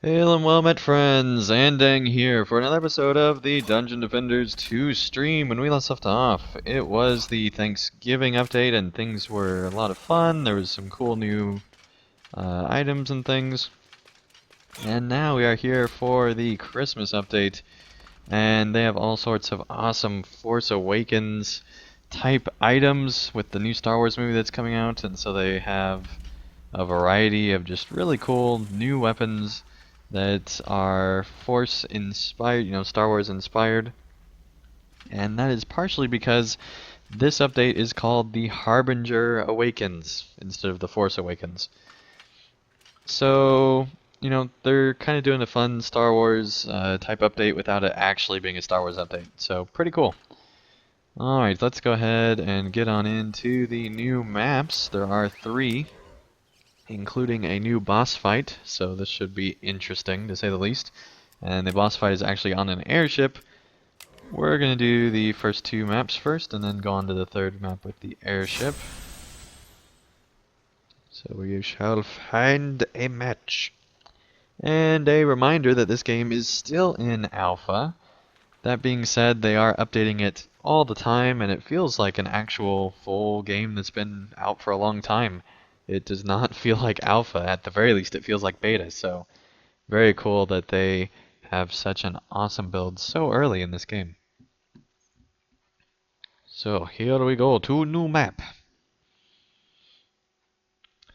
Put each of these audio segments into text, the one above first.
Hail and well met friends, Andang here for another episode of the Dungeon Defenders 2 stream. When we last left off, it was the Thanksgiving update and things were a lot of fun. There was some cool new items and things. And now we are here for the Christmas update, and they have all sorts of awesome Force Awakens type items with the new Star Wars movie that's coming out, and so they have a variety of just really cool new weapons that are Force inspired, Star Wars inspired. And that is partially because this update is called the Harbinger Awakens instead of the Force Awakens. So, they're kind of doing a fun Star Wars type update without it actually being a Star Wars update. So, pretty cool. Alright, let's go ahead and get on into the new maps. There are 3, including a new boss fight, so this should be interesting to say the least. And the boss fight is actually on an airship. We're going to do the first 2 maps first, and then go on to the 3rd map with the airship. So we shall find a match. And a reminder that this game is still in alpha. That being said, they are updating it all the time, and it feels like an actual full game that's been out for a long time. It does not feel like alpha. At the very least, it feels like beta. So, very cool that they have such an awesome build so early in this game. So, here we go to new map.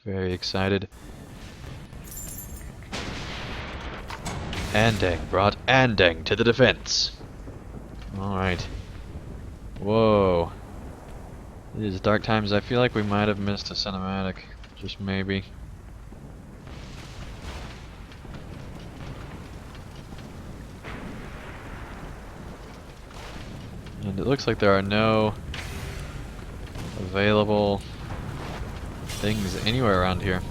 Very excited. Andang brought Andang to the defense. Alright. Whoa. These dark times, I feel like we might have missed a cinematic. Just maybe. And it looks like there are no available things anywhere around here.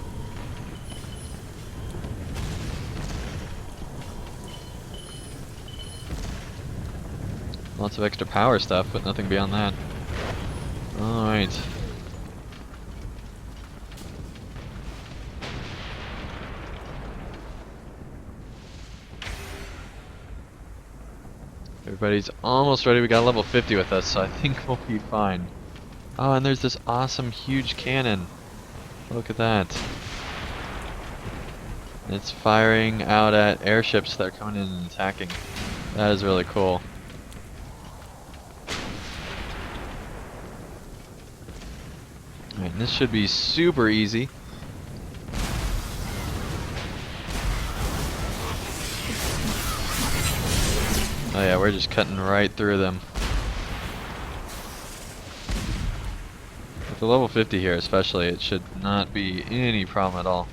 Lots of extra power stuff, but nothing beyond that. Alright. Everybody's almost ready. We got level 50 with us, so I think we'll be fine. Oh, and there's this awesome huge cannon. Look at that. It's firing out at airships that are coming in and attacking. That is really cool. Alright, and this should be super easy. Oh yeah, we're just cutting right through them. With the level 50 here especially, it should not be any problem at all.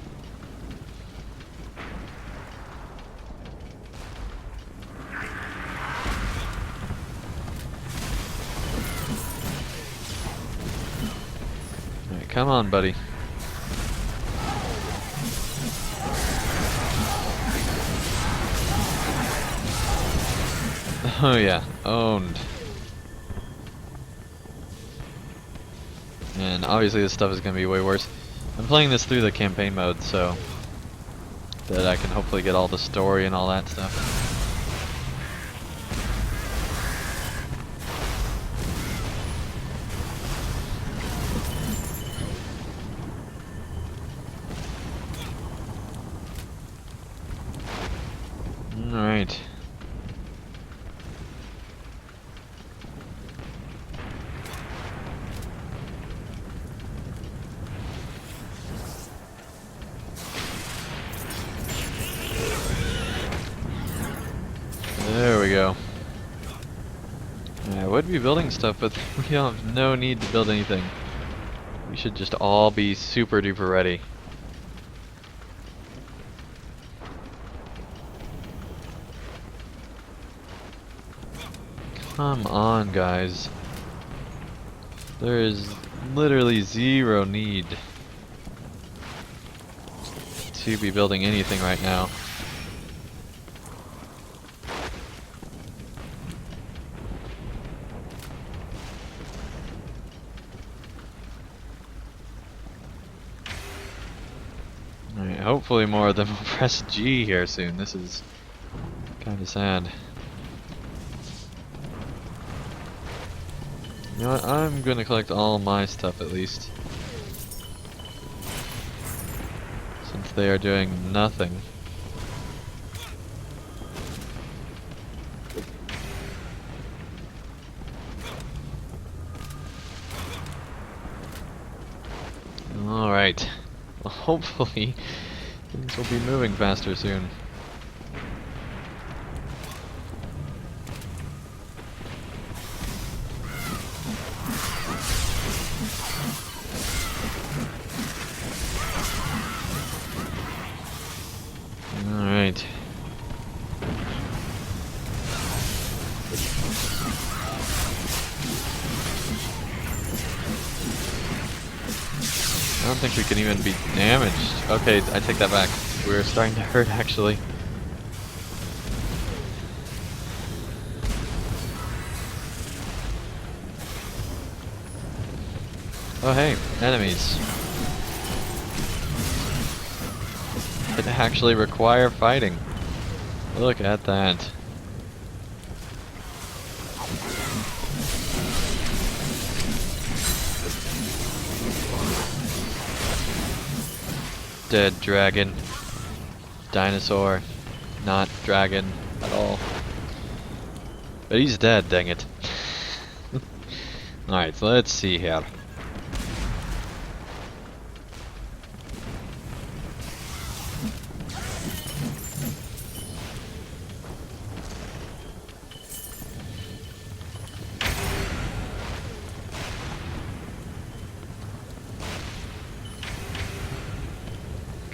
Alright, come on, buddy. Oh yeah, owned. And obviously this stuff is going to be way worse. I'm playing this through the campaign mode so that I can hopefully get all the story and all that stuff. Alright. There we go. I would be building stuff, but we have no need to build anything. We should just all be super duper ready. Come on, guys. There is literally zero need to be building anything right now. hopefully more of them will press G here soon. This is kind of sad. You know what? I'm gonna collect all my stuff at least. Since they are doing nothing. Alright. Well, hopefully things will be moving faster soon. Alright. I don't think we can even be damaged. Okay, I take that back. We're starting to hurt actually. Oh hey, enemies. It actually require fighting. Look at that. Dead dragon. Dinosaur. Not dragon at all. But he's dead, dang it. Alright, so let's see here.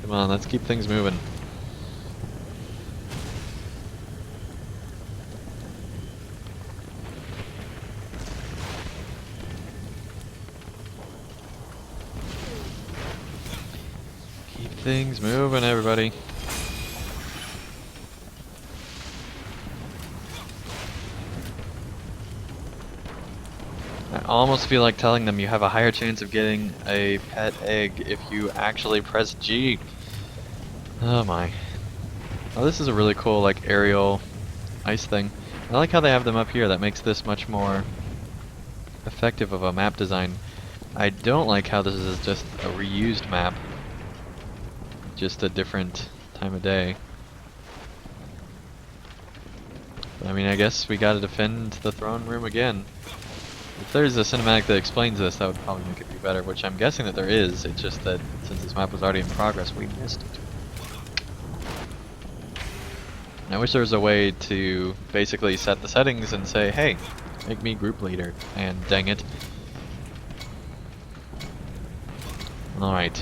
Come on, let's keep things moving. Keep things moving, everybody. I almost feel like telling them you have a higher chance of getting a pet egg if you actually press G. Oh my. Oh, this is a really cool, like, aerial ice thing. I like how they have them up here. That makes this much more effective of a map design. I don't like how this is just a reused map. Just a different time of day. But, I mean, I guess we gotta defend the throne room again. If there's a cinematic that explains this, that would probably make it be better, which I'm guessing that there is. It's just that since this map was already in progress, we missed it. I wish there was a way to basically set the settings and say, hey, make me group leader, and dang it. Alright.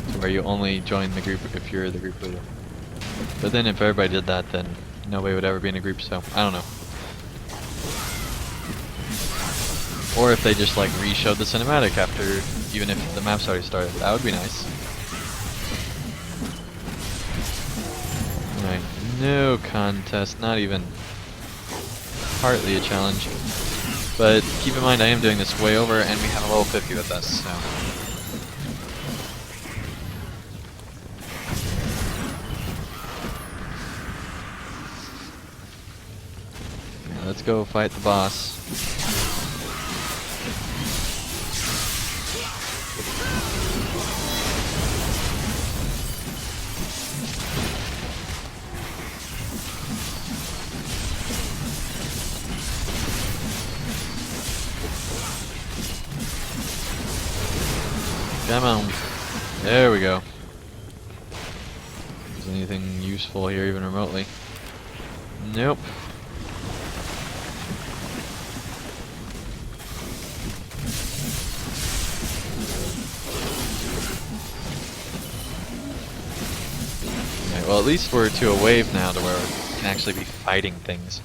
So where you only join the group if you're the group leader. But then if everybody did that, then nobody would ever be in a group, so I don't know. Or if they just like re-showed the cinematic after, even if the map's already started, that would be nice. Alright, no contest, not even partly a challenge. But keep in mind I am doing this way over and we have a level 50 with us, so. Yeah, let's go fight the boss. Come on. There we go. Is anything useful here even remotely? Nope. Okay, well at least we're to a wave now to where we can actually be fighting things.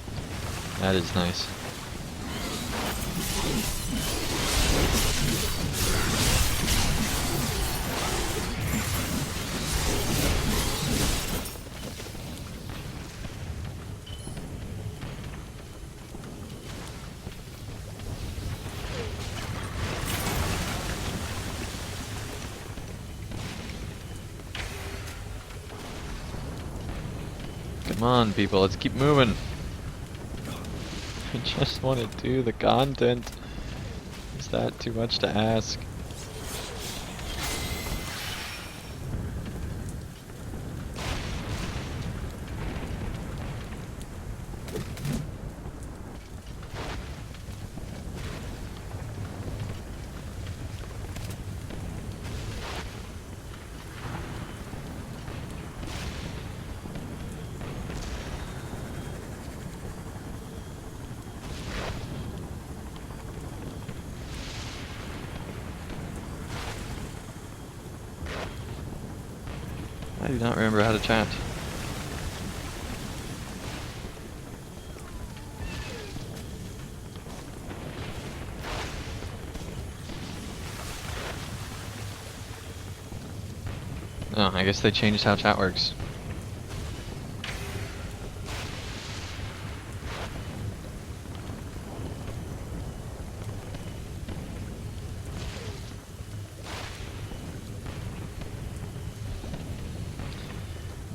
That is nice. Come on, people, let's keep moving. I just want to do the content. Is that too much to ask? I do not remember how to chat. Oh, I guess they changed how chat works.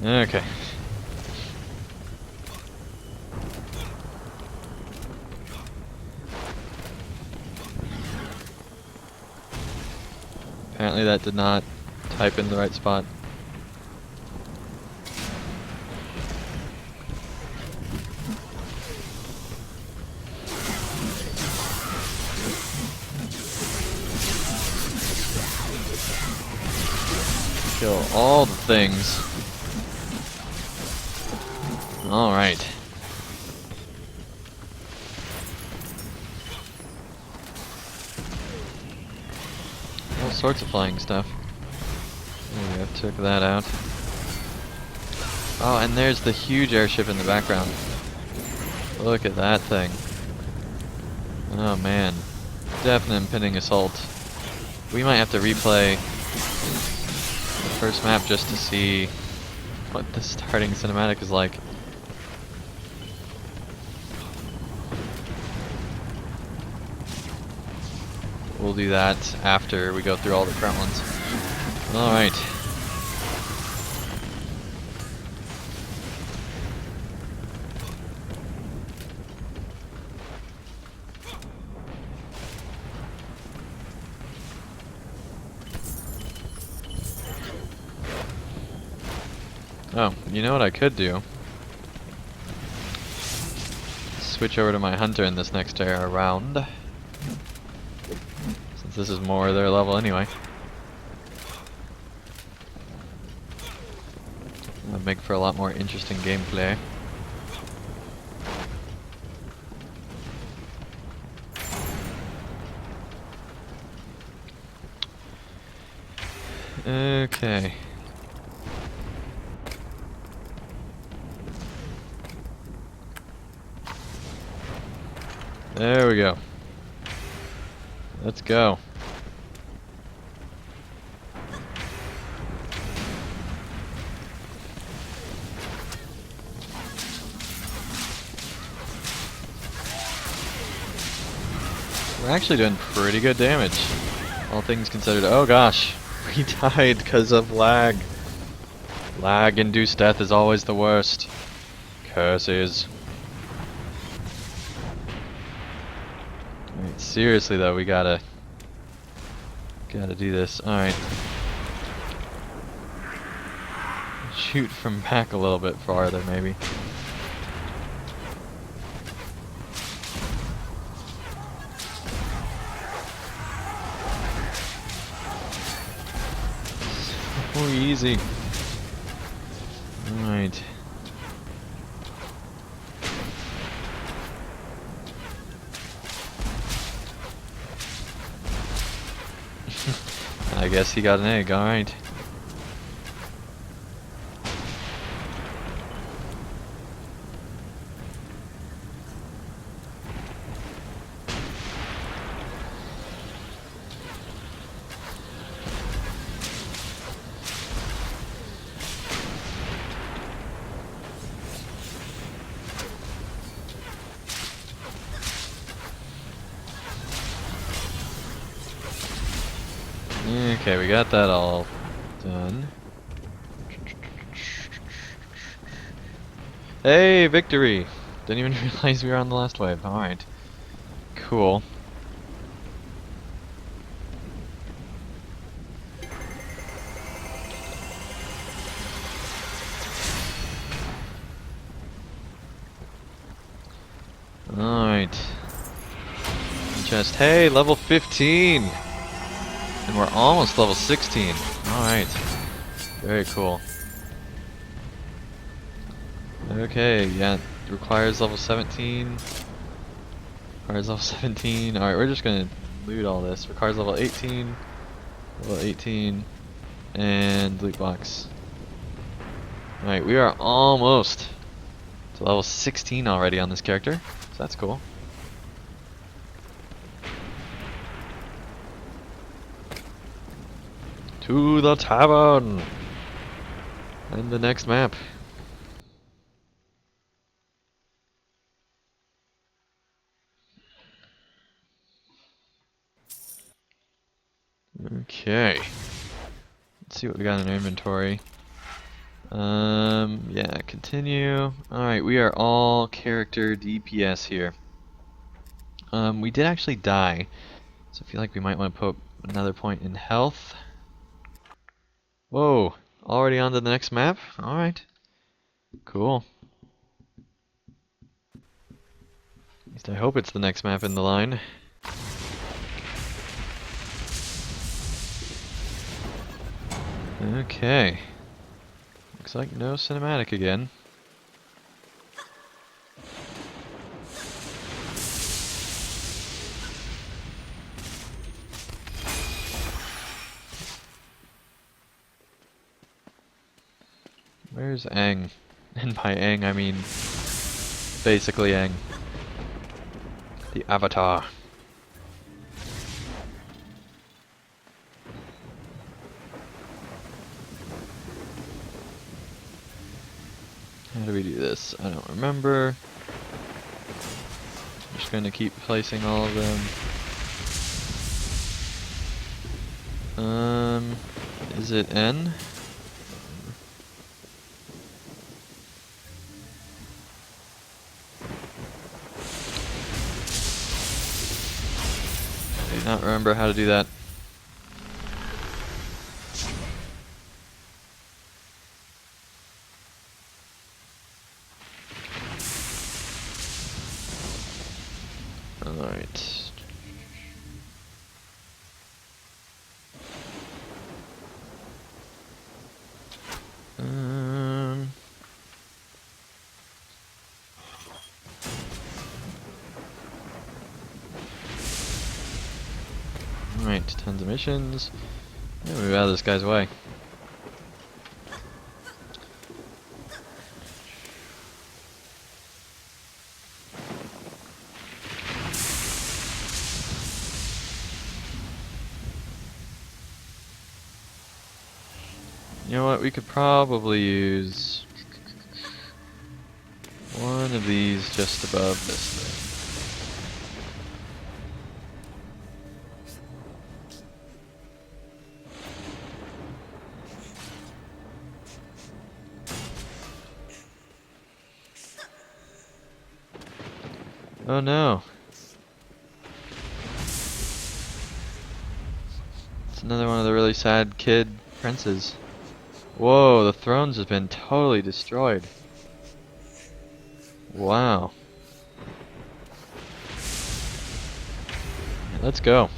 Okay. Apparently that did not type in the right spot. Kill all the things. Alright. All sorts of flying stuff. There we go, took that out. Oh, and there's the huge airship in the background. Look at that thing. Oh man. Definite impending assault. We might have to replay the first map just to see what the starting cinematic is like. We'll do that after we go through all the current ones. Alright. Oh, you know what I could do? Switch over to my hunter in this next round. Since this is more their level anyway. That'll make for a lot more interesting gameplay. Okay. There we go. Let's go. We're actually doing pretty good damage, all things considered. Oh gosh, we died because of lag. Lag-induced death is always the worst. Curses. Alright, seriously though, we gotta do this. Alright. Shoot from back a little bit farther, maybe. So easy. Alright. I guess he got an egg, alright. Okay, we got that all done. Hey, victory! Didn't even realize we were on the last wave. Alright. Cool. Alright. Just, hey, level 15! And we're almost level 16. Alright. Very cool. Okay, yeah, requires level 17. Requires level 17. Alright, we're just gonna loot all this. Requires level 18. Level 18. And loot box. Alright, we are almost to level 16 already on this character. So that's cool. To the tavern! And the next map. Okay. Let's see what we got in our inventory. Yeah, continue. Alright, we are all character DPS here. We did actually die, so I feel like we might want to put another point in health. Whoa, already on to the next map? Alright. Cool. At least I hope it's the next map in the line. Okay. Looks like no cinematic again. Where's Aang? And by Aang I mean basically Aang. The Avatar. How do we do this? I don't remember. I'm just gonna keep placing all of them. Is it N? I do not remember how to do that. Alright. Alright, tons of missions. Yeah, move out of this guy's way. You know what, we could probably use one of these just above this thing. Oh no. It's another one of the really sad kid princes. Whoa, the throne's has been totally destroyed. Wow. Let's go.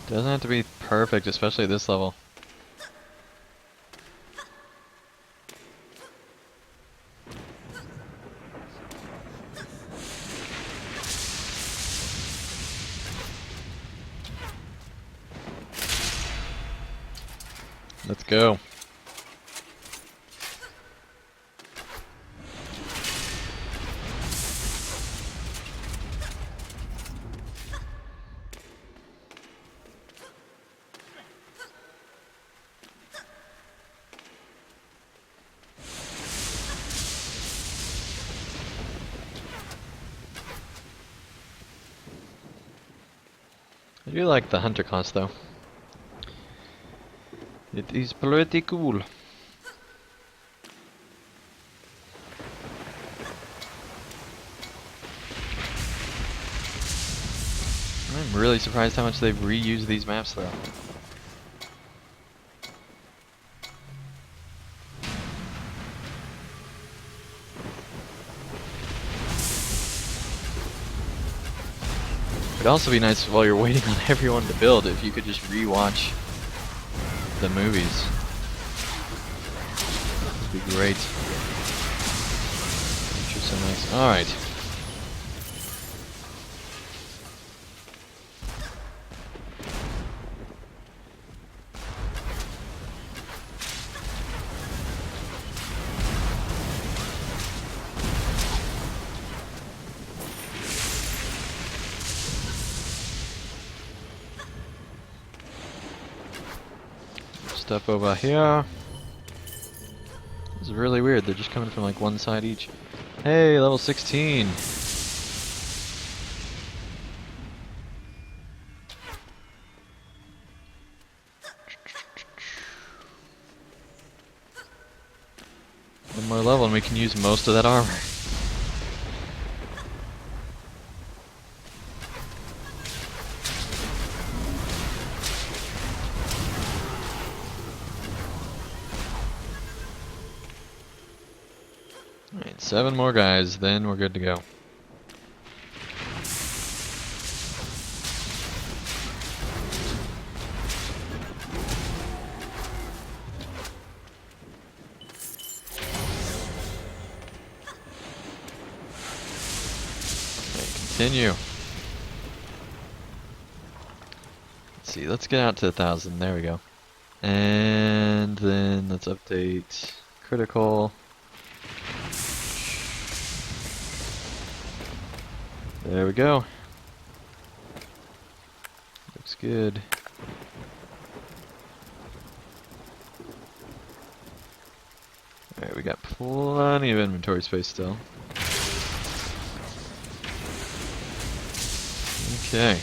Doesn't have to be perfect, especially at this level. Let's go. I do like the hunter class though. It is pretty cool. I'm really surprised how much they've reused these maps though. It'd also be nice while you're waiting on everyone to build if you could just re-watch the movies. That'd be great. So nice. Alright. Stuff over here. This is really weird. They're just coming from like one side each. Hey, level 16. One more level and we can use most of that armor. Alright, 7 more guys, then we're good to go. Continue. Let's see, let's get out to 1,000. There we go. And then let's update critical. There we go. Looks good. Alright, we got plenty of inventory space still. Okay.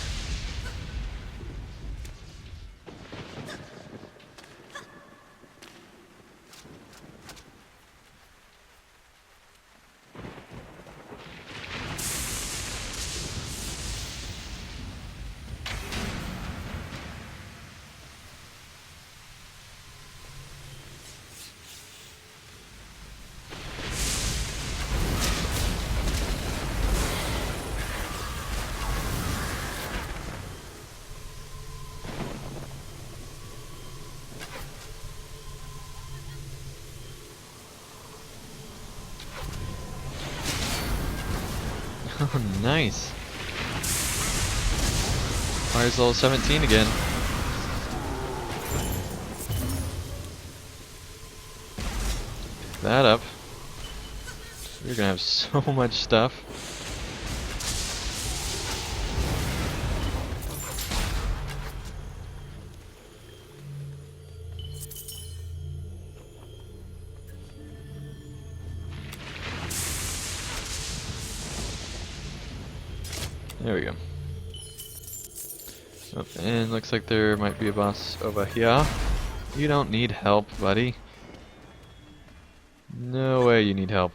Oh, nice. Fire's level 17 again. Pick that up. We're gonna have so much stuff. There we go. Oh, and looks like there might be a boss over here. You don't need help, buddy. No way you need help.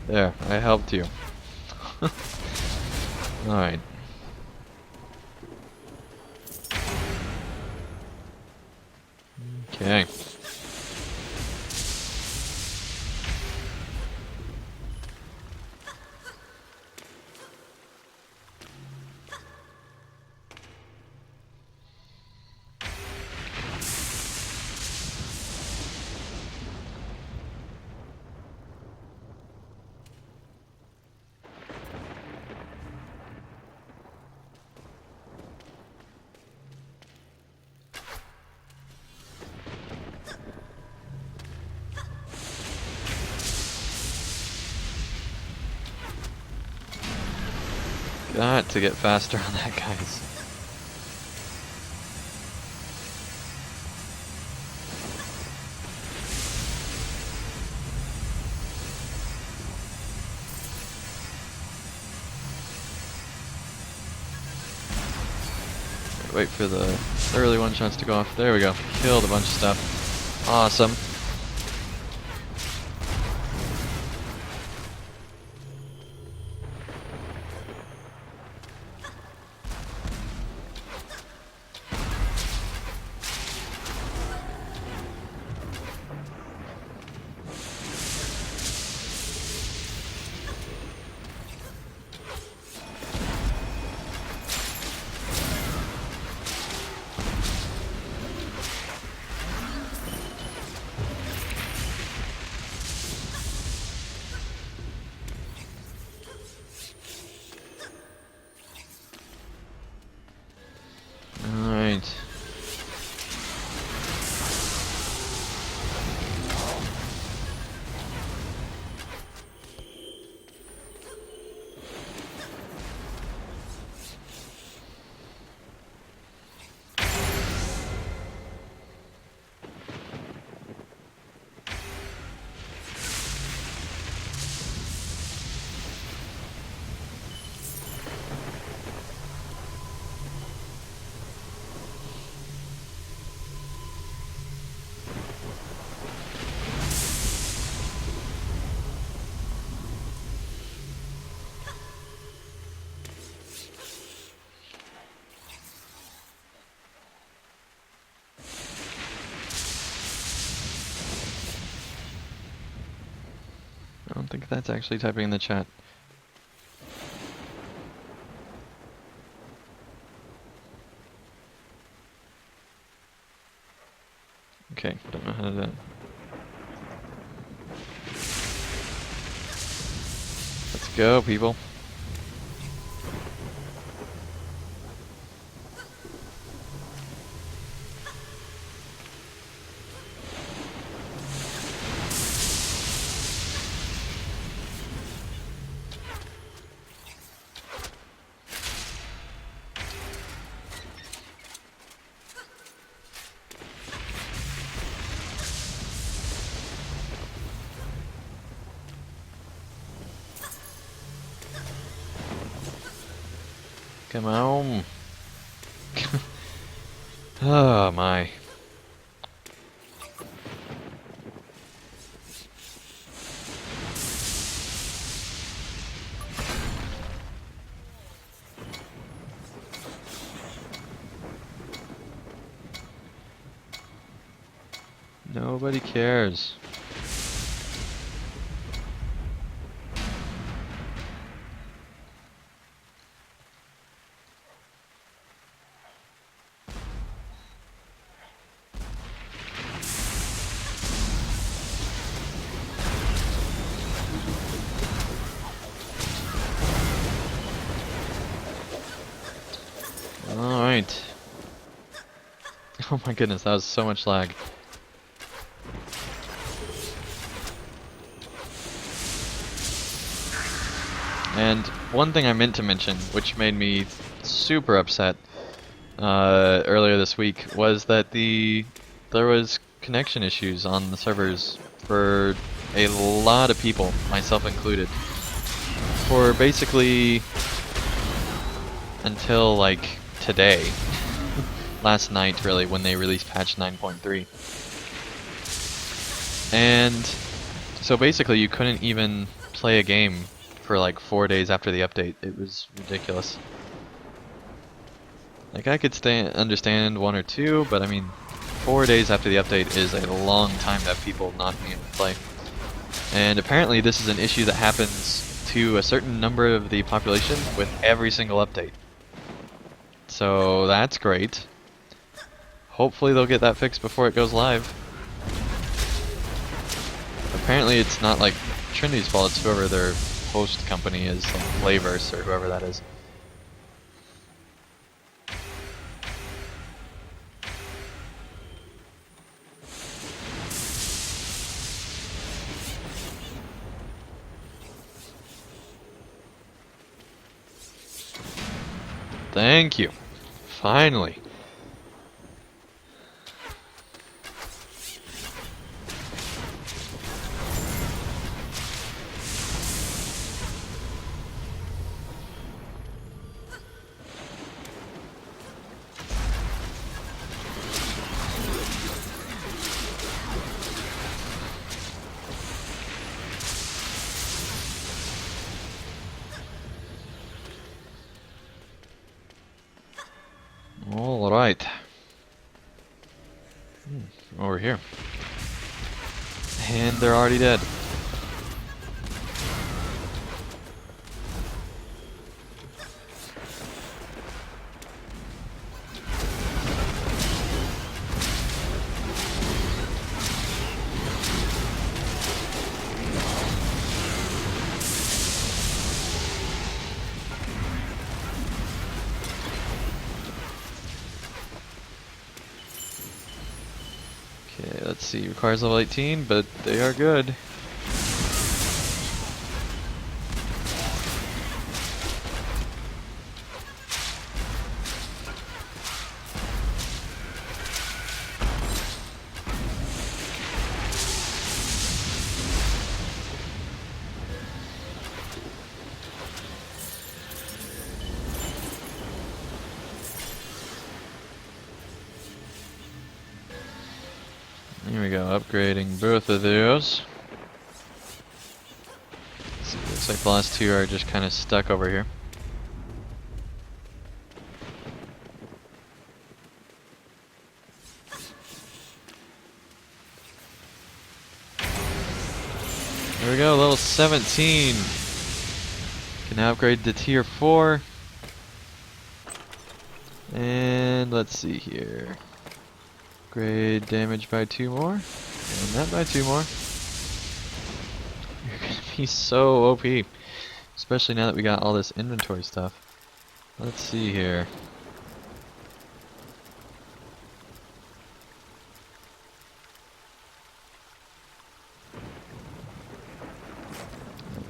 There, I helped you. Alright. Okay. Got to get faster on that, guys. Wait for the early one-shots to go off. There we go. Killed a bunch of stuff. Awesome. Alright. I don't think that's actually typing in the chat. Okay, don't know how to do that. Let's go, people. Come on. Oh my. Nobody cares. Alright. Oh my goodness, that was so much lag. And one thing I meant to mention, which made me super upset earlier this week, was that there was connection issues on the servers for a lot of people, myself included, for basically until like today, last night really, when they released patch 9.3. And so basically you couldn't even play a game for like 4 days after the update. It was ridiculous. Like I could understand 1 or 2, but I mean 4 days after the update is a long time to have people not being able to play. And apparently this is an issue that happens to a certain number of the population with every single update. So that's great. Hopefully they'll get that fixed before it goes live. Apparently it's not like Trinity's fault, it's whoever their host company is, like Flavor's or whoever that is. Thank you. Finally. over here. And they're already dead. Okay, let's see. Requires level 18, but they are good. Here we go, upgrading both of those. Let's see, looks like the last two are just kind of stuck over here. There we go, level 17. Can now upgrade to tier 4. And let's see here. Upgrade damage by 2 more. And that by 2 more. You're gonna be so OP. Especially now that we got all this inventory stuff. Let's see here.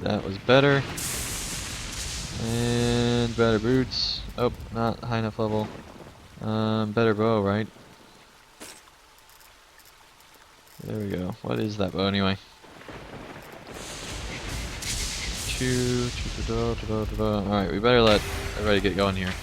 That was better. And better boots. Oh, not high enough level. Better bow, right? There we go. What is that bow anyway? Alright, we better let everybody get going here.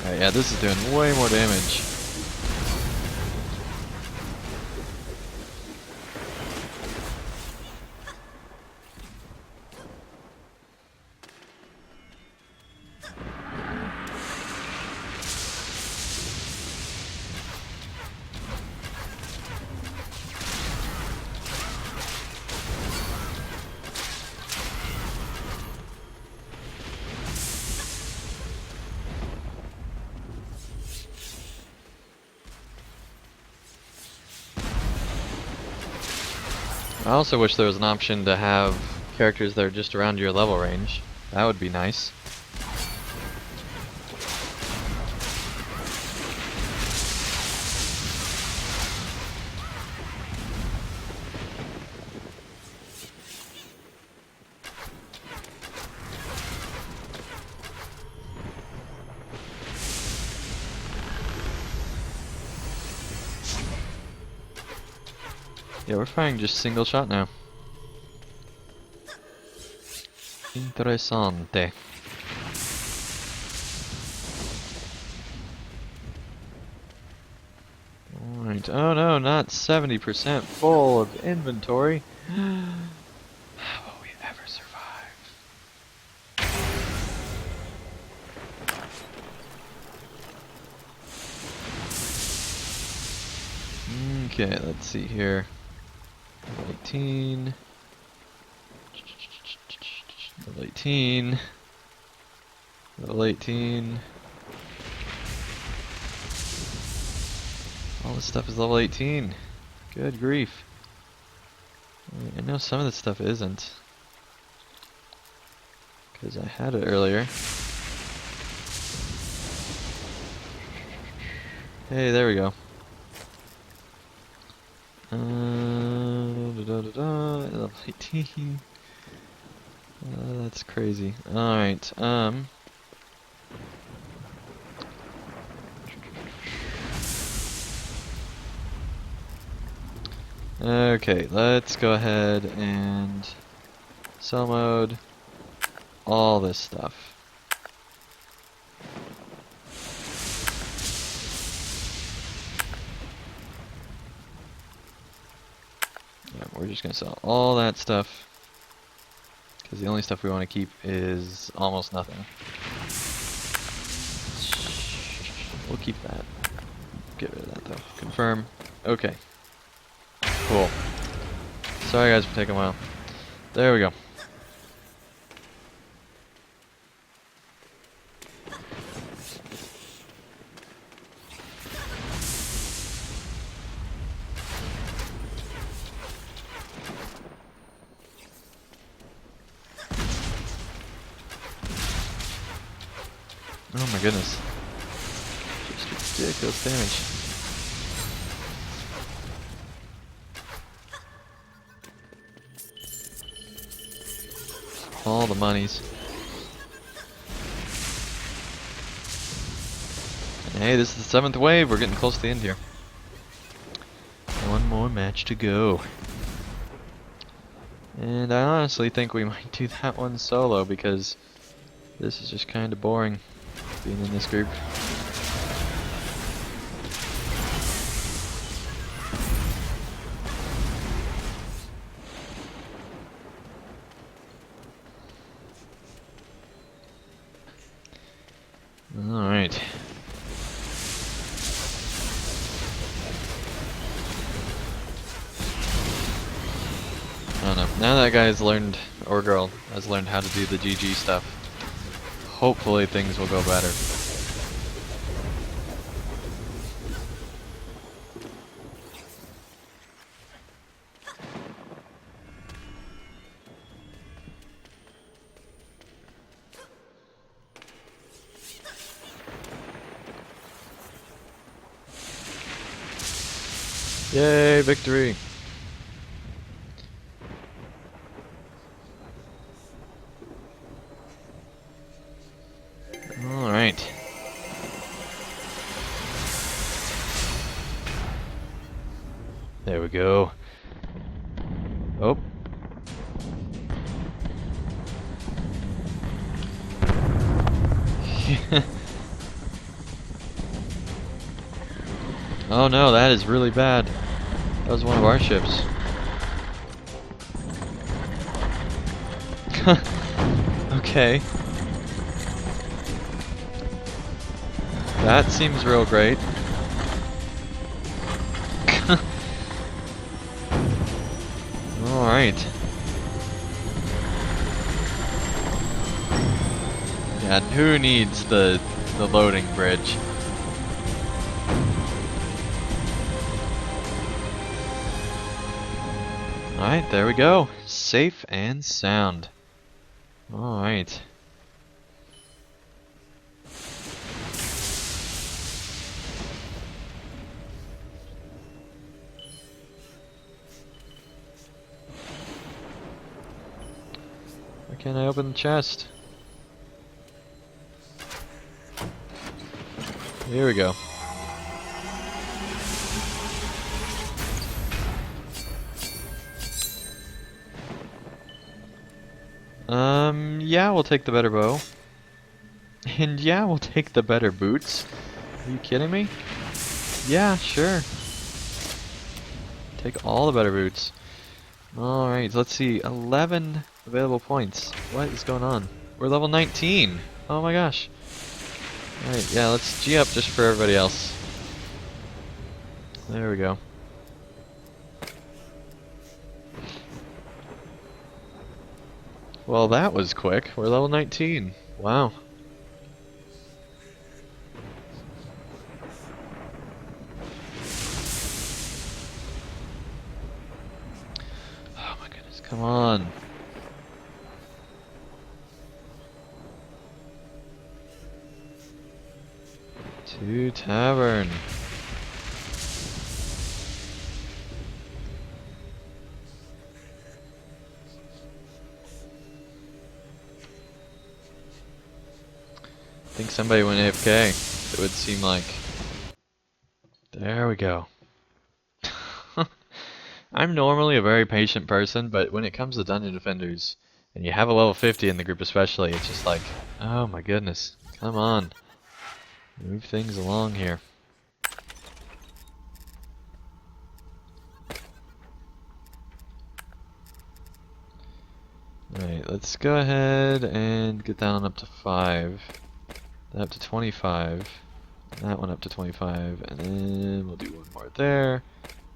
Alright, yeah, this is doing way more damage. I also wish there was an option to have characters that are just around your level range. That would be nice. Yeah, we're firing just single shot now. Interessante. Alright, oh no, not 70% full of inventory. How will we ever survive? Okay, let's see here. 18. Level 18. Level 18. All this stuff is level 18. Good grief. I know some of this stuff isn't, because I had it earlier. Hey, there we go. Level 18. That's crazy. Alright, okay, let's go ahead and sell mode. all this stuff. Yeah, we're just gonna sell all that stuff, because the only stuff we want to keep is almost nothing. We'll keep that. Get rid of that though. Confirm. Okay. Cool. Sorry guys for taking a while. There we go. Oh my goodness. Just ridiculous damage. All the monies. And hey, this is the 7th wave. We're getting close to the end here. One more match to go. And I honestly think we might do that one solo, because this is just kind of boring being in this group. Alright. I don't know. Now that guy has learned, or girl, has learned how to do the GG stuff, hopefully things will go better. Yay, victory! Alright. There we go. Oh. Oh no, that is really bad. That was one of our ships. Okay. That seems real great. Alright. Yeah, who needs the loading bridge? Alright, there we go. Safe and sound. Alright. Why can't I open the chest? Here we go. Yeah, we'll take the better bow. And yeah, we'll take the better boots. Are you kidding me? Yeah, sure. Take all the better boots. Alright, let's see. 11 available points. What is going on? We're level 19. Oh my gosh. Alright, yeah, let's G up just for everybody else. There we go. Well, that was quick. We're level 19. Wow. Oh my goodness, come on. To tavern. I think somebody went AFK, it would seem like. There we go. I'm normally a very patient person, but when it comes to Dungeon Defenders, and you have a level 50 in the group especially, it's just like, oh my goodness, come on. Move things along here. Alright, let's go ahead and get that one up to 5. That up to 25. That one up to 25. And then we'll do one more there.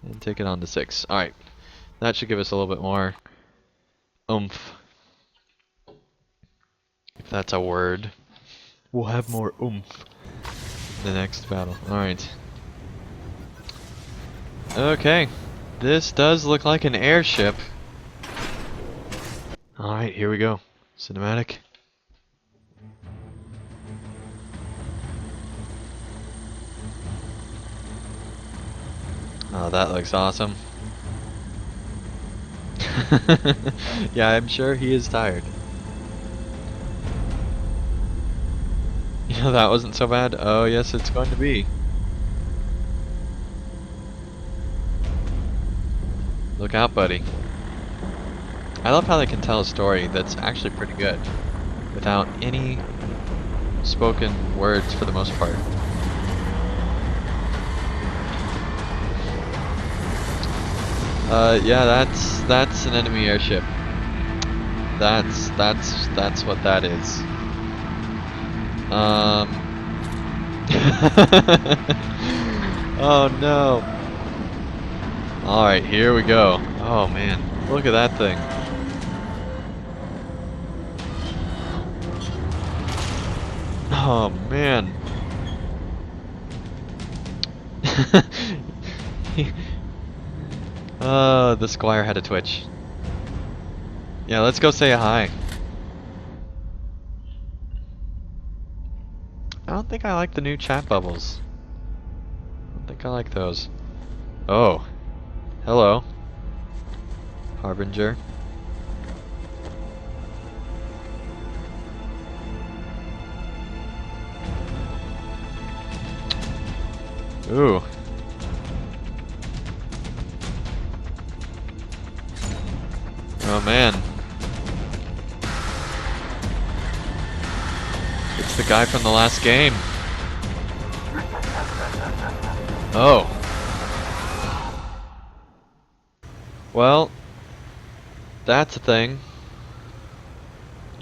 And take it on to 6. Alright. That should give us a little bit more oomph. If that's a word. We'll have more oomph in the next battle. Alright. Okay. This does look like an airship. Alright, here we go. Cinematic. Oh, that looks awesome. Yeah, I'm sure he is tired. You know, that wasn't so bad. Oh, yes, it's going to be. Look out, buddy. I love how they can tell a story that's actually pretty good without any spoken words for the most part. Yeah, that's an enemy airship. That's what that is. Oh no. Alright, here we go. Oh man, look at that thing. Oh man. The Squire had a twitch. Yeah, let's go say hi. I don't think I like the new chat bubbles. I don't think I like those. Oh. Hello. Harbinger. Ooh. Oh man. It's the guy from the last game. Oh. Well, that's a thing.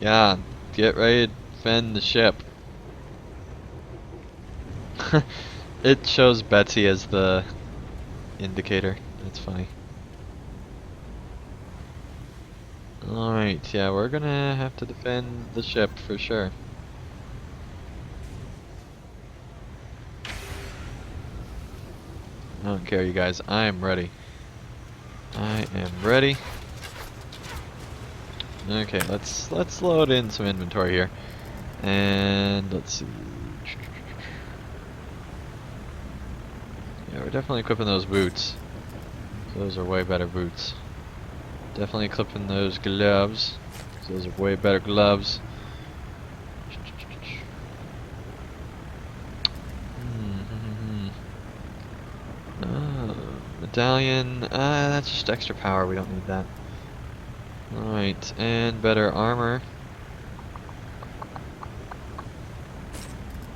Yeah, get ready to defend the ship. It shows Betsy as the indicator. That's funny. Alright, yeah, we're gonna have to defend the ship for sure. I don't care, you guys. I am ready. I am ready. Okay, let's load in some inventory here. And let's see. Yeah, we're definitely equipping those boots. Those are way better boots. Definitely equipping those gloves. Those are way better gloves. Medallion. That's just extra power. We don't need that. Alright, and better armor.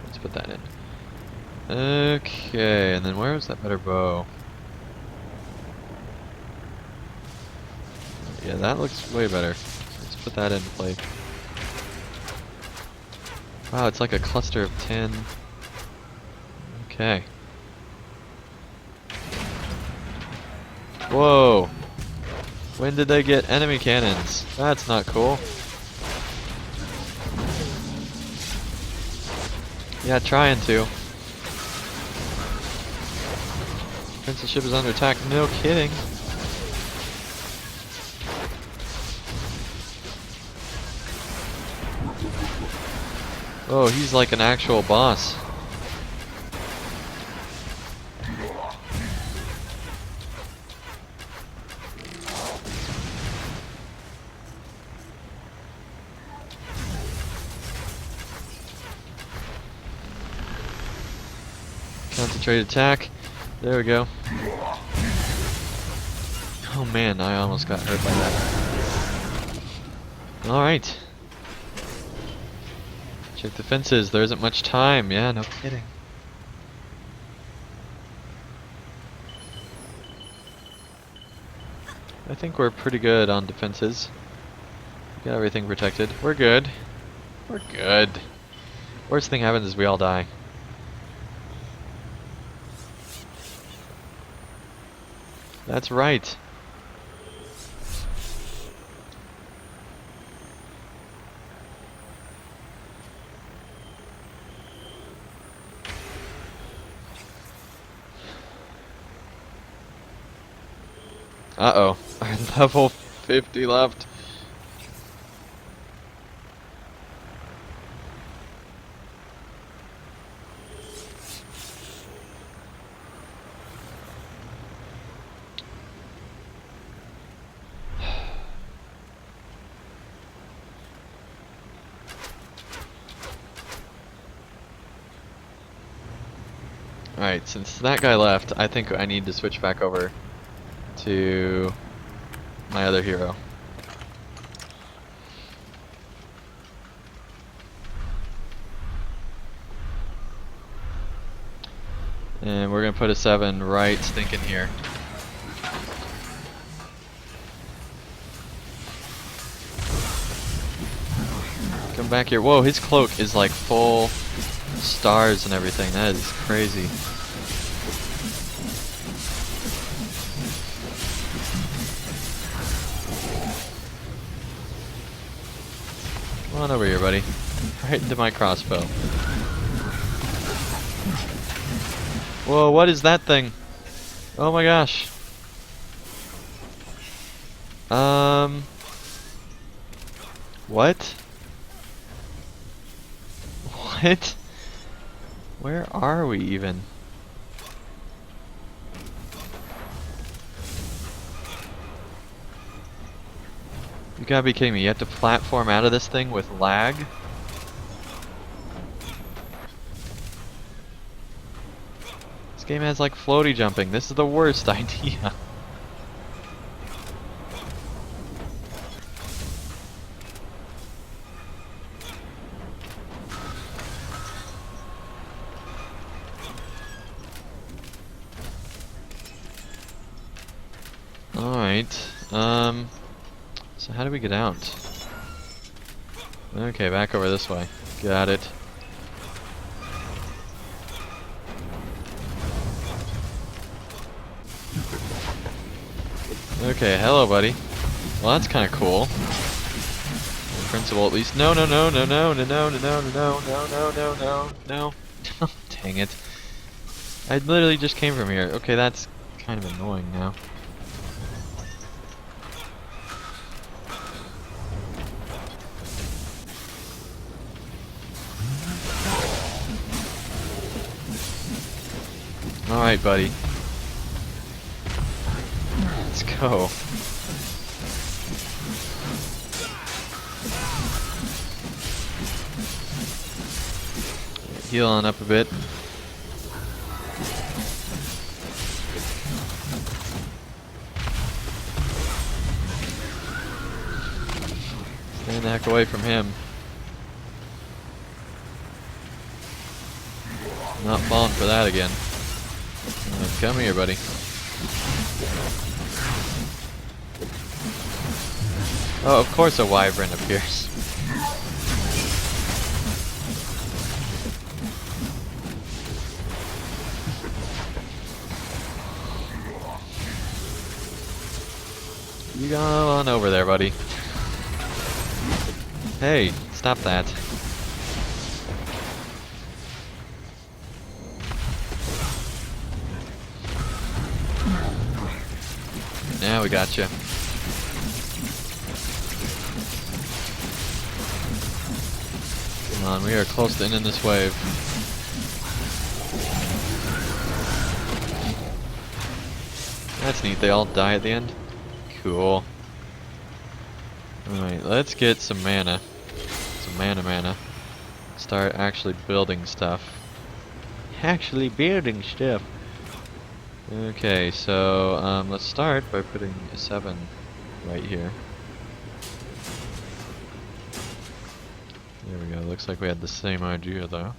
Let's put that in. Okay, and then where was that better bow? Yeah, that looks way better. Let's put that into play. Wow, it's like a cluster of 10. Okay. Whoa! When did they get enemy cannons? That's not cool. Yeah, trying to. Princess ship is under attack. No kidding. Oh, he's like an actual boss. Concentrated attack. There we go. Oh man, I almost got hurt by that. Alright. Check the fences, there isn't much time. Yeah, no kidding. I think we're pretty good on defenses. Got everything protected. We're good. We're good. Worst thing happens is we all die. That's right. Uh-oh. Level 50 left. Alright, since that guy left, I think I need to switch back over to my other hero. And we're gonna put a 7 right stinking here. Come back here. Whoa, his cloak is like full stars and everything. That is crazy. Come on over here, buddy. Right into my crossbow. Whoa, what is that thing? Oh my gosh. What? What? Where are we even? You gotta be kidding me. You have to platform out of this thing with lag? This game has like floaty jumping. This is the worst idea. Alright, so how do we get out? Okay, back over this way. Got it. Okay, hello buddy. Well, that's kind of cool. In principle, at least. No, no, no, no, no, no, no, no, no, no, no, no, no, no, no. Dang it. I literally just came from here. Okay, that's kind of annoying now. Alright, buddy. Let's go. Heal on up a bit. Stand the heck away from him. Not falling for that again. Come here, buddy. Oh, of course a wyvern appears. You go on over there, buddy. Hey, stop that. Yeah, we got you. Come on, we are close to ending this wave. That's neat, they all die at the end. Cool. Alright, let's get some mana. Some mana. Start actually building stuff. Actually building stuff. Okay, so let's start by putting a 7 right here. There we go. Looks like we had the same idea though.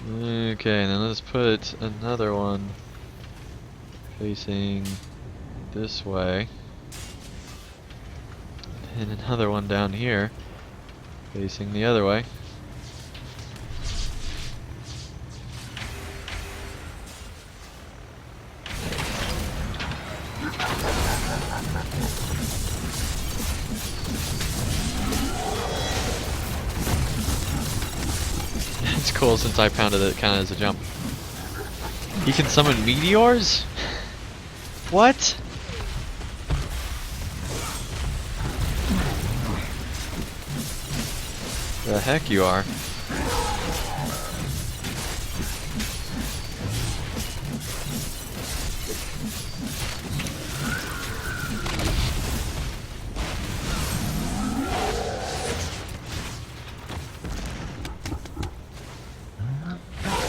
Okay, then let's put another one facing this way. And another one down here facing the other way. It's cool since I pounded it kind of as a jump. He can summon meteors? What? The heck you are.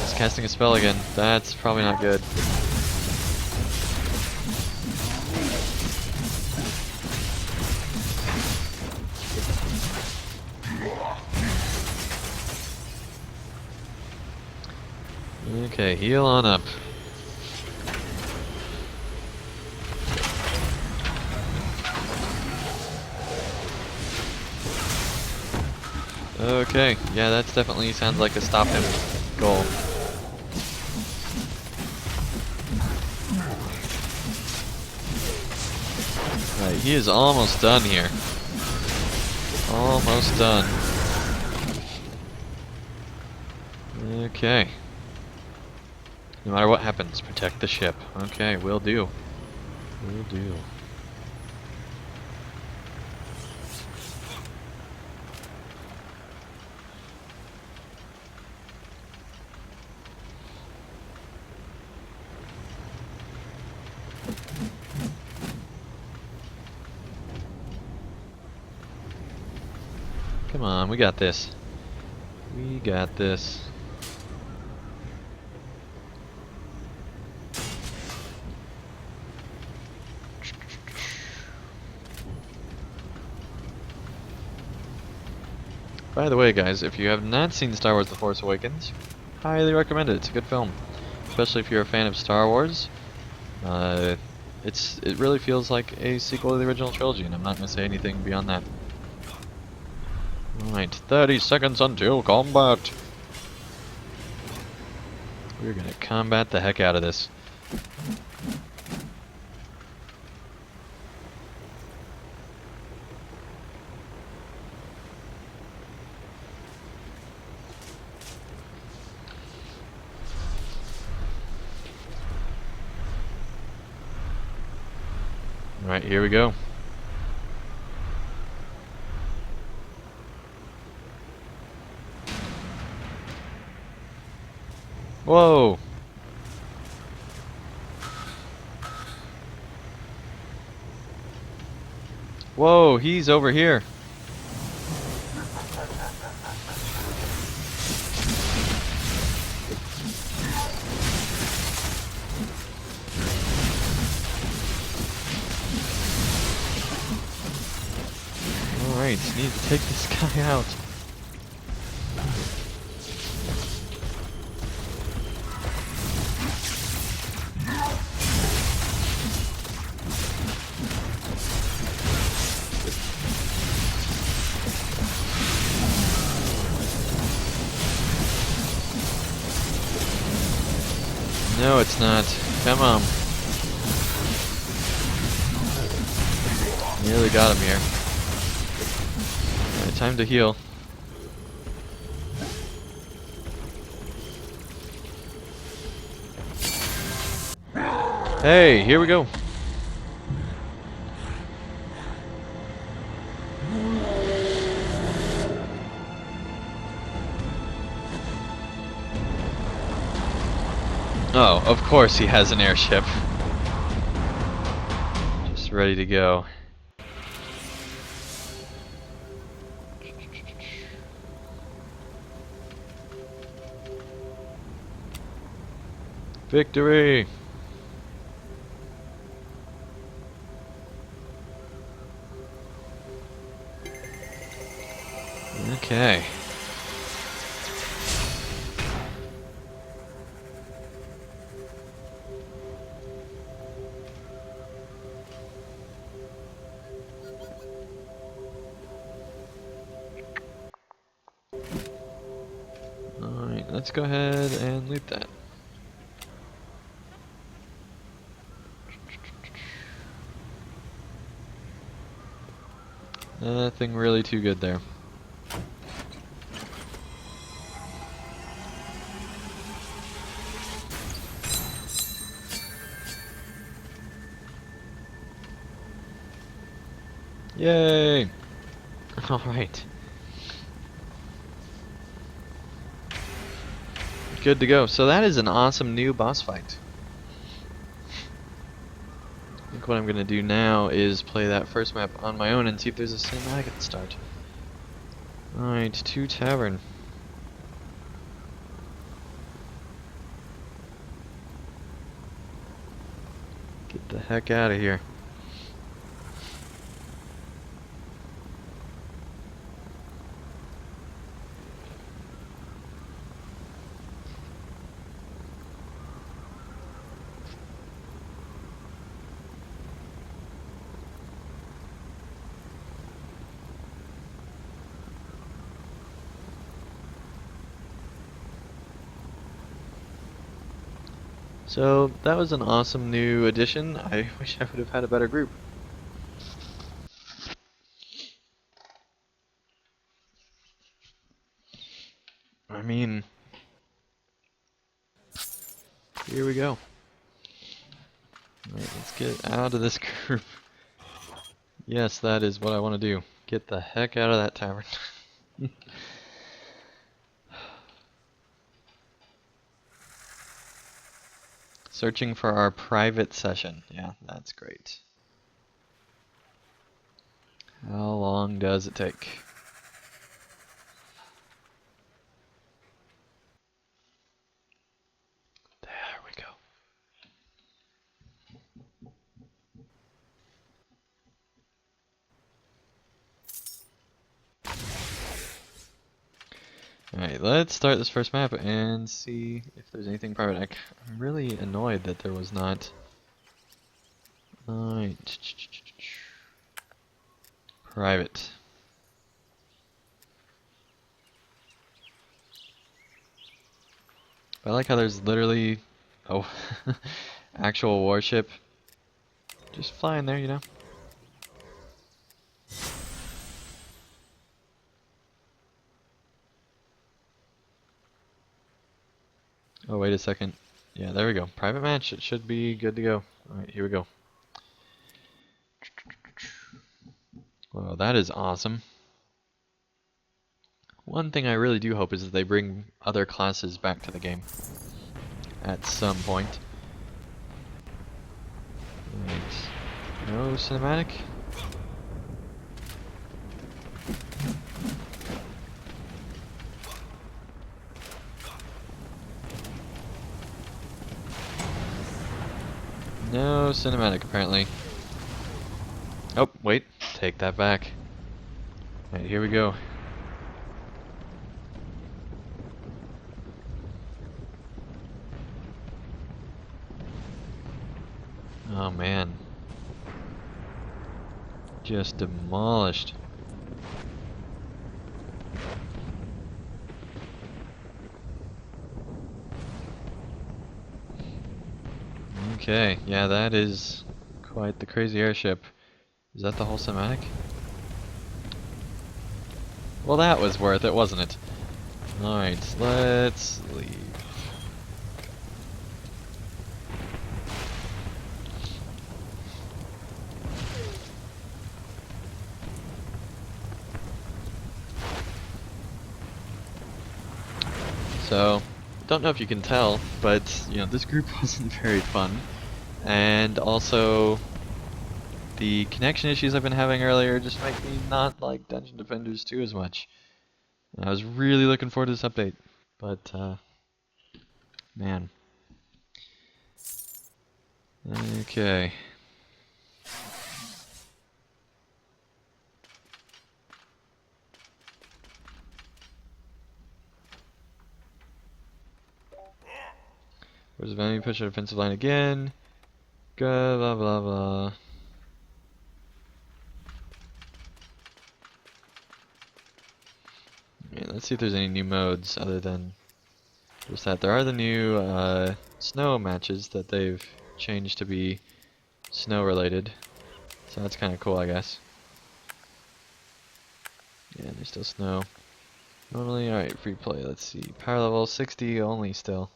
He's casting a spell again. That's probably not good. Okay, heal on up. Okay, yeah, that's definitely sounds like a stop him goal. Right, he is almost done here. Almost done. Okay. No matter what happens, protect the ship. Okay, will do. Will do. Come on, we got this. We got this. By the way, guys, if you have not seen Star Wars The Force Awakens, highly recommend it. It's a good film, especially if you're a fan of Star Wars. It really feels like a sequel to the original trilogy, and I'm not going to say anything beyond that. Alright, 30 seconds until combat. We're going to combat the heck out of this. Alright, here we go. Whoa! Whoa, he's over here. Alright, need to take this guy out. No, it's not. Come on. Nearly got him here. Alright, time to heal. Hey, here we go. Oh, of course he has an airship. Just ready to go. Victory! Okay. Alright, let's go ahead and loot that. Nothing really too good there. Yay! Alright. Good to go. So that is an awesome new boss fight. I think what I'm going to do now is play that first map on my own and see if there's a cinematic at the start. Alright, to Tavern. Get the heck out of here. So that was an awesome new addition. I wish I would have had a better group. I mean, here we go. Alright, let's get out of this group. Yes, that is what I want to do. Get the heck out of that tavern. Searching for our private session. Yeah, that's great. How long does it take? There we go. Alright, let's start this first map and see if there's anything private. I'm really annoyed that there was not. Alright. Private. I like how there's literally actual warship just flying there, you know? Oh, wait a second. Yeah, there we go. Private match. It should be good to go. Alright, here we go. Whoa, that is awesome. One thing I really do hope is that they bring other classes back to the game at some point. Right. No cinematic? No cinematic, apparently. Oh, wait. Take that back. Alright, here we go. Oh, man. Just demolished. Okay, yeah, that is quite the crazy airship. Is that the whole cinematic? Well, that was worth it, wasn't it? Alright, let's leave. So, don't know if you can tell, but, you know, this group wasn't very fun. And also, the connection issues I've been having earlier just make me not like Dungeon Defenders 2 as much. And I was really looking forward to this update, but, man. Okay. Where's the venue? Push an offensive line again. Go, blah, blah, blah. Yeah, let's see if there's any new modes other than just that. There are the new snow matches that they've changed to be snow related. So that's kind of cool, I guess. Yeah, there's still snow. Normally, alright, free play. Let's see. Power level 60 only still.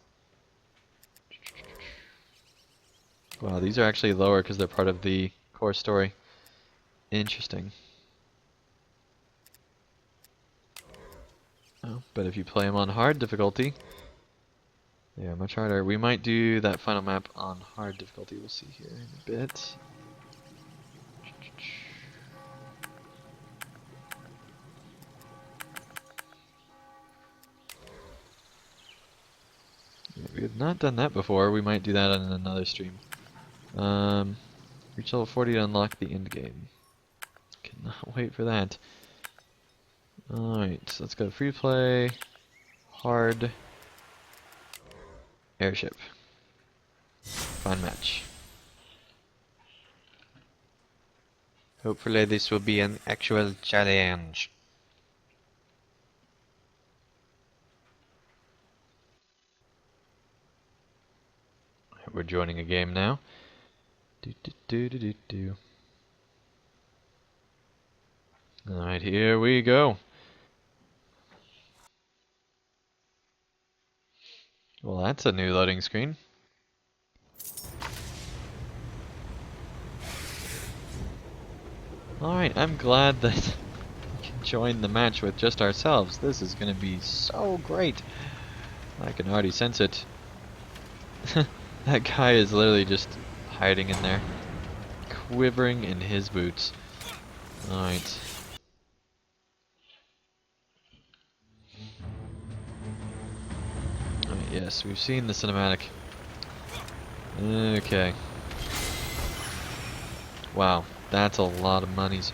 Wow, these are actually lower because they're part of the core story. Interesting. Oh, but if you play them on hard difficulty, they are much harder. We might do that final map on hard difficulty. We'll see here in a bit. Yeah, we have not done that before. We might do that on another stream. Reach level 40 to unlock the end game. Cannot wait for that. Alright, so let's go to free play, hard, airship. Fine match. Hopefully this will be an actual challenge. We're joining a game now. Alright, here we go. Well, that's a new loading screen. Alright, I'm glad that we can join the match with just ourselves. This is going to be so great. I can already sense it. That guy is literally just hiding in there, quivering in his boots. Alright. Alright, yes, we've seen the cinematic. Okay. Wow, that's a lot of monies.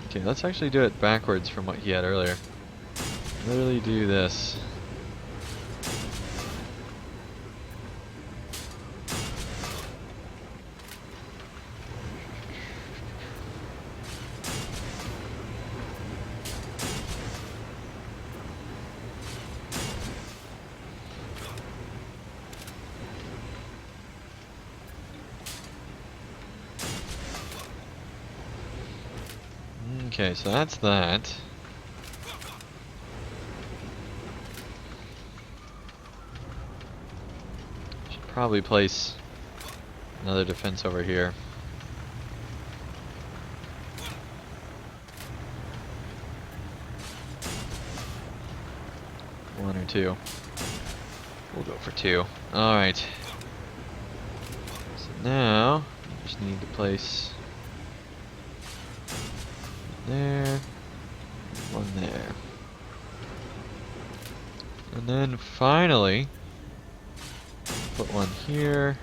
Okay, let's actually do it backwards from what he had earlier. Literally do this. Okay, so that's that. Should probably place another defense over here. One or two. We'll go for two. Alright. So now, we just need to place there, one there. And then finally, put one here.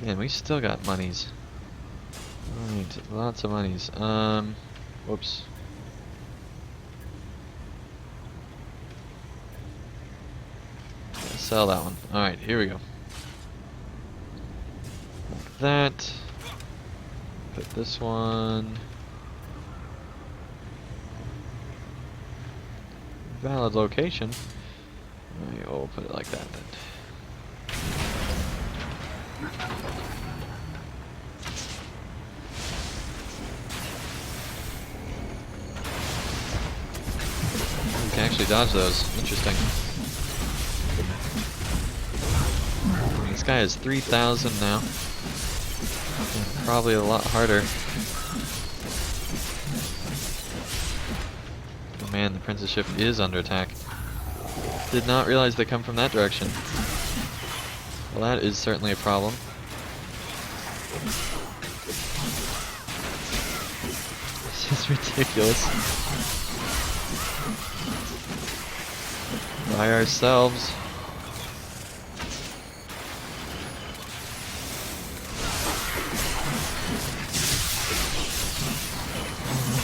Man, we still got monies. Alright, lots of monies. Whoops. Sell that one. Alright, here we go. Like that. Put this one. Valid location. Alright, we'll put it like that then. You can actually dodge those. Interesting. This guy is 3,000 now. Probably a lot harder. Oh man, the Princess ship is under attack. Did not realize they come from that direction. Well, that is certainly a problem. This is ridiculous. by ourselves.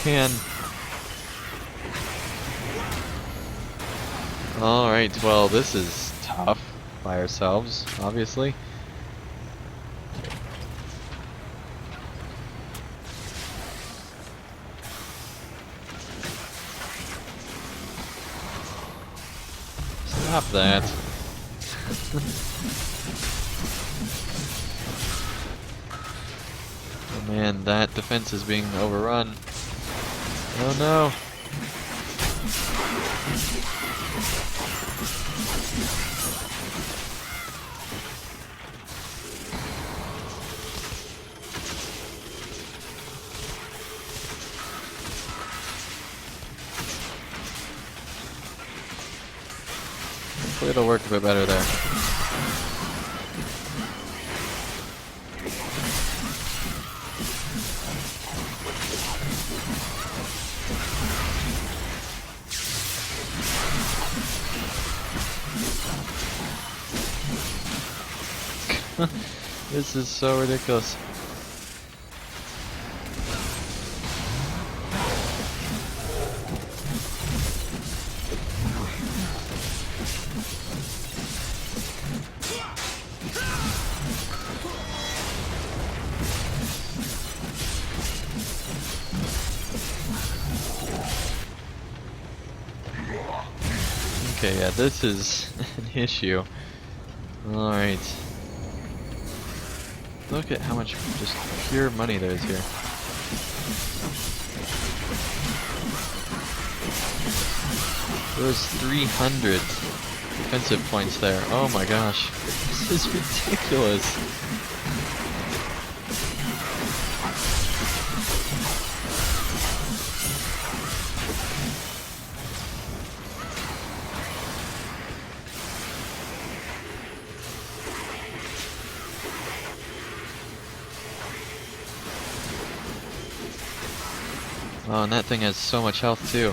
Man. Alright, well, this is tough by ourselves, obviously. Stop that. Oh man, that defense is being overrun. Oh no. Hopefully it'll work a bit better there. This is so ridiculous. Okay, yeah, this is an issue. Alright. Look at how much just pure money there is here. There was 300 defensive points there. Oh my gosh. This is ridiculous. Oh, and that thing has so much health too.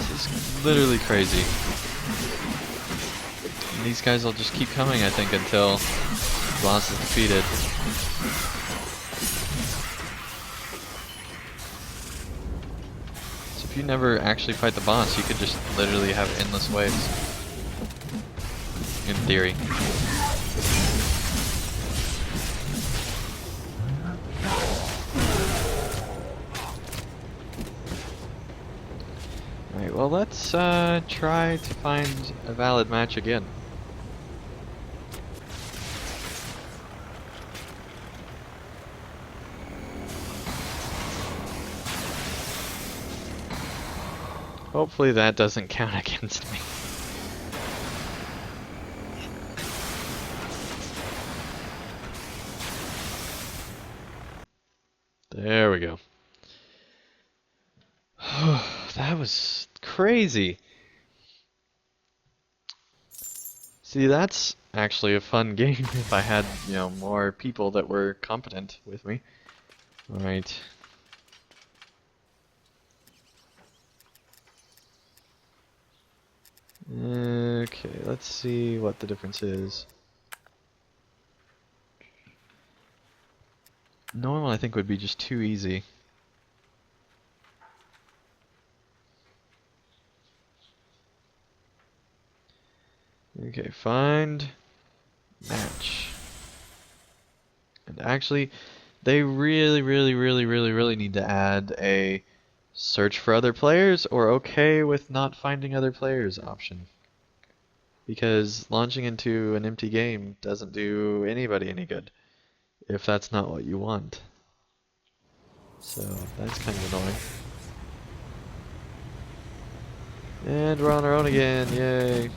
This is literally crazy. And these guys will just keep coming, I think, until the boss is defeated. So if you never actually fight the boss, you could just literally have endless waves. In theory. Alright, well let's try to find a valid match again. Hopefully that doesn't count against me. There we go. That was crazy. See, that's actually a fun game if I had, you know, more people that were competent with me. Alright. Okay, let's see what the difference is. Normal, I think, would be just too easy. Okay, find match. And actually, they really need to add a search for other players or okay with not finding other players option. Because launching into an empty game doesn't do anybody any good if that's not what you want. So that's kind of annoying. And we're on our own again, yay!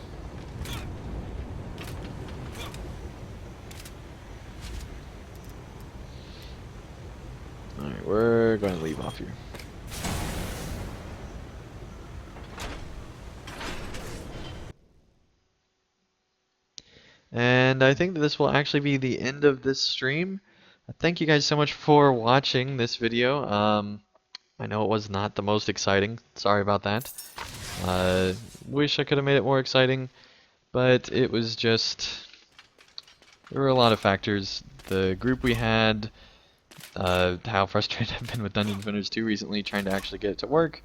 Alright, we're going to leave off here. And I think that this will actually be the end of this stream. Thank you guys so much for watching this video. I know it was not the most exciting. Sorry about that. Uh, Wish I could have made it more exciting, but it was just... There were a lot of factors. The group we had, how frustrated I've been with Dungeon Defenders 2 recently, trying to actually get it to work,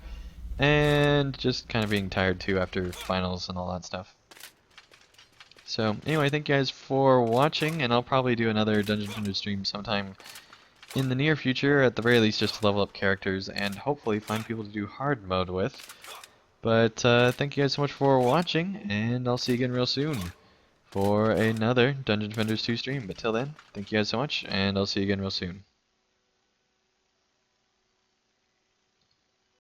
and just kind of being tired too after finals and all that stuff. So anyway, thank you guys for watching, and I'll probably do another Dungeon Defenders stream sometime in the near future, at the very least just to level up characters and hopefully find people to do hard mode with. But thank you guys so much for watching, and I'll see you again real soon for another Dungeon Defenders 2 stream. But till then, thank you guys so much, and I'll see you again real soon.